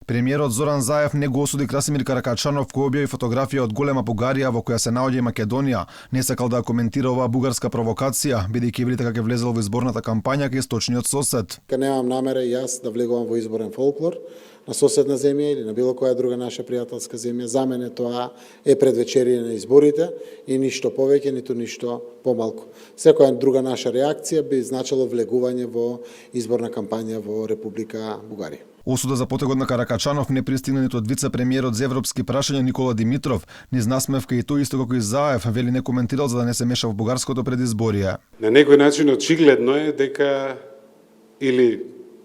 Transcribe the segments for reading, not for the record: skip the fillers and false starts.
Премиерот Зоран Заев не го осуди Красимир Каракачанов кој објави фотографија од голема Бугарија во која се наоѓа и Македонија. Не сакал да коментира оваа бугарска провокација, бидејќи вели дека ќе влезел во изборната кампања кај источниот сосед. Немам намера и јас да влегувам во изборен фолклор на соседна земја или на било која друга наша пријателска земја. За мене тоа е предвечерие на изборите и ништо повеќе, ниту ништо помалку. Секоја друга наша реакција би значило влегување во изборна кампања во Република Бугарија. Осуда за потегот на Каракачанов не пристигна ниту од вице-премиерот за европски прашања Никола Димитров. Низ насмевка и тој исто како и Заев вели не коментирал за да не се меша во бугарското предизборие. На некој начин очигледно е дека или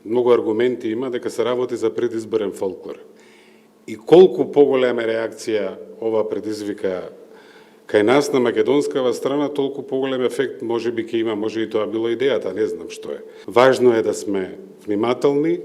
многу аргументи има дека се работи за предизборен фолклор. И колку поголема реакција ова предизвика кај нас на македонскава страна, толку поголем ефект може би ќе има, може и тоа било идејата, не знам што е. Важно е да сме внимателни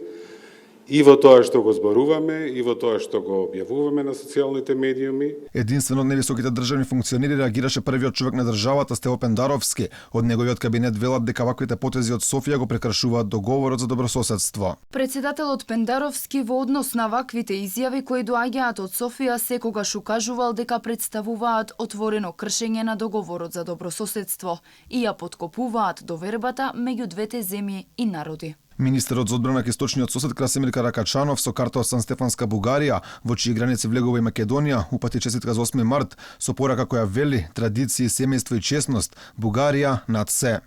и во тоа што го зборуваме, и во тоа што го објавуваме на социјалните медиуми. Единствено од невисоките државни функционери реагираше првиот човек на државата Стево Пендаровски. Од неговиот кабинет велат дека ваквите потези од Софија го прекршуваат договорот за добрососедство. Председателот Пендаровски во однос на ваквите изјави кои доаѓаат од Софија секогаш укажувал дека представуваат отворено кршење на договорот за добрососедство и ја поткопуваат довербата меѓу двете земји и народи. Министерот за одбрана кај источниот сосед Красимир Каракачанов со карта од Сан-Стефанска Бугарија, во чии граници влегува и Македонија, упати честитка за 8 март со порака која вели традиции, семејство и честност, Бугарија над се.